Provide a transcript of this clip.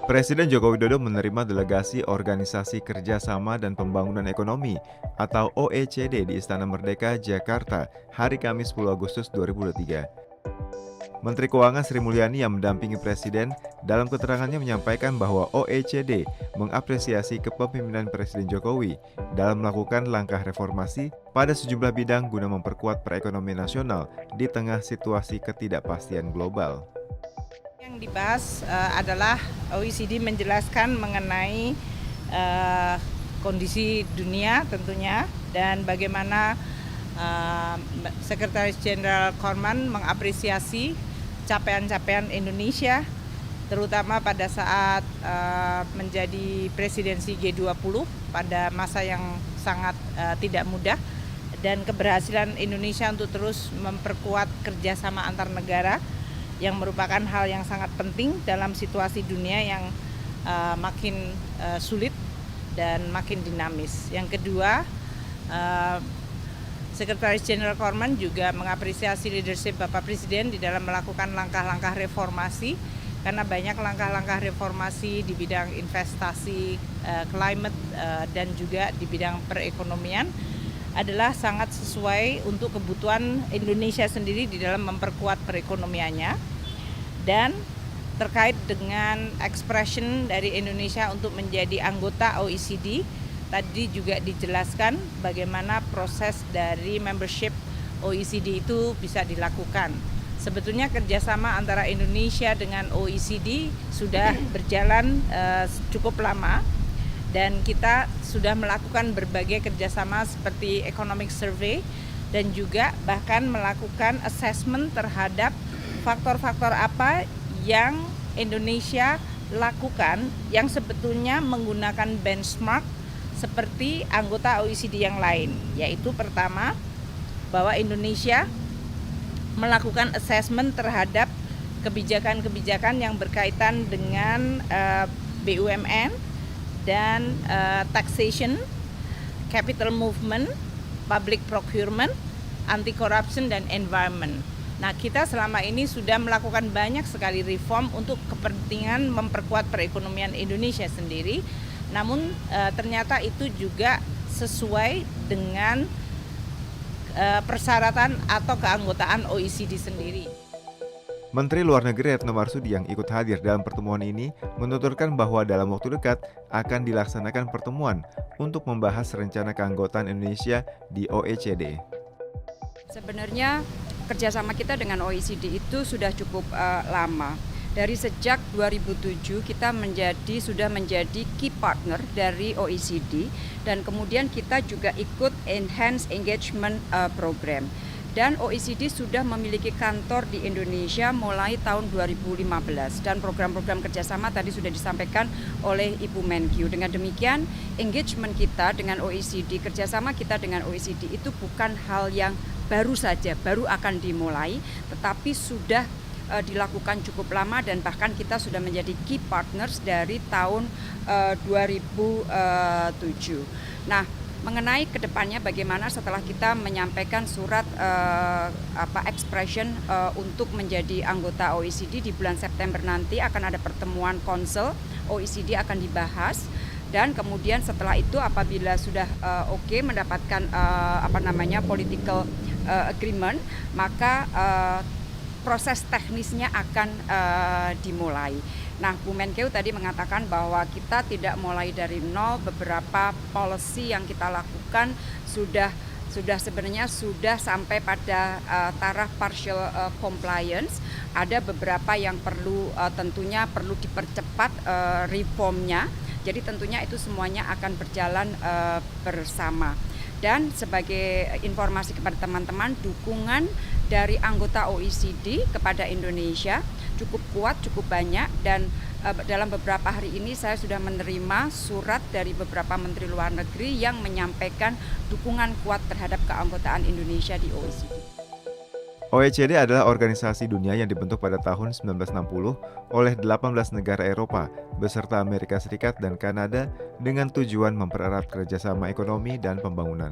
Presiden Joko Widodo menerima delegasi Organisasi Kerjasama dan Pembangunan Ekonomi atau OECD di Istana Merdeka, Jakarta, hari Kamis 10 Agustus 2023. Menteri Keuangan Sri Mulyani yang mendampingi Presiden dalam keterangannya menyampaikan bahwa OECD mengapresiasi kepemimpinan Presiden Jokowi dalam melakukan langkah reformasi pada sejumlah bidang guna memperkuat perekonomian nasional di tengah situasi ketidakpastian global. Yang dibahas adalah OECD menjelaskan mengenai kondisi dunia tentunya dan bagaimana Sekretaris Jenderal Korman mengapresiasi capaian-capaian Indonesia terutama pada saat menjadi presidensi G20 pada masa yang sangat tidak mudah dan keberhasilan Indonesia untuk terus memperkuat kerjasama antar negara yang merupakan hal yang sangat penting dalam situasi dunia yang makin sulit dan makin dinamis. Yang kedua, Sekretaris Jenderal Korman juga mengapresiasi leadership Bapak Presiden di dalam melakukan langkah-langkah reformasi karena banyak langkah-langkah reformasi di bidang investasi, climate, dan juga di bidang perekonomian adalah sangat sesuai untuk kebutuhan Indonesia sendiri di dalam memperkuat perekonomiannya dan terkait dengan expression dari Indonesia untuk menjadi anggota OECD tadi juga dijelaskan bagaimana proses dari membership OECD itu bisa dilakukan. Sebetulnya kerjasama antara Indonesia dengan OECD sudah berjalan cukup lama. Dan kita sudah melakukan berbagai kerjasama seperti economic survey dan juga bahkan melakukan assessment terhadap faktor-faktor apa yang Indonesia lakukan yang sebetulnya menggunakan benchmark seperti anggota OECD yang lain. Yaitu pertama, bahwa Indonesia melakukan assessment terhadap kebijakan-kebijakan yang berkaitan dengan BUMN, dan taxation, capital movement, public procurement, anti-corruption, dan environment. Nah, kita selama ini sudah melakukan banyak sekali reform untuk kepentingan memperkuat perekonomian Indonesia sendiri. Namun ternyata itu juga sesuai dengan persyaratan atau keanggotaan OECD sendiri. Menteri Luar Negeri Retno Marsudi yang ikut hadir dalam pertemuan ini menuturkan bahwa dalam waktu dekat akan dilaksanakan pertemuan untuk membahas rencana keanggotaan Indonesia di OECD. Sebenarnya kerjasama kita dengan OECD itu sudah cukup lama. Dari sejak 2007 kita sudah menjadi key partner dari OECD dan kemudian kita juga ikut Enhanced Engagement Program. Dan OECD sudah memiliki kantor di Indonesia mulai tahun 2015 dan program-program kerjasama tadi sudah disampaikan oleh Ibu Menkyu. Dengan demikian engagement kita dengan OECD, kerjasama kita dengan OECD itu bukan hal yang baru saja, baru akan dimulai, tetapi sudah dilakukan cukup lama dan bahkan kita sudah menjadi key partners dari tahun 2007. Nah, mengenai kedepannya bagaimana setelah kita menyampaikan surat expression untuk menjadi anggota OECD di bulan September nanti akan ada pertemuan konsel OECD akan dibahas dan kemudian setelah itu apabila sudah mendapatkan political agreement maka proses teknisnya akan dimulai. Nah, Bu Menkeu tadi mengatakan bahwa kita tidak mulai dari nol, beberapa policy yang kita lakukan sudah sampai pada taraf partial compliance. Ada beberapa yang tentunya perlu dipercepat reformnya. Jadi tentunya itu semuanya akan berjalan bersama. Dan sebagai informasi kepada teman-teman, dukungan dari anggota OECD kepada Indonesia cukup kuat, cukup banyak dan dalam beberapa hari ini saya sudah menerima surat dari beberapa menteri luar negeri yang menyampaikan dukungan kuat terhadap keanggotaan Indonesia di OECD. OECD adalah organisasi dunia yang dibentuk pada tahun 1960 oleh 18 negara Eropa beserta Amerika Serikat dan Kanada dengan tujuan mempererat kerjasama ekonomi dan pembangunan.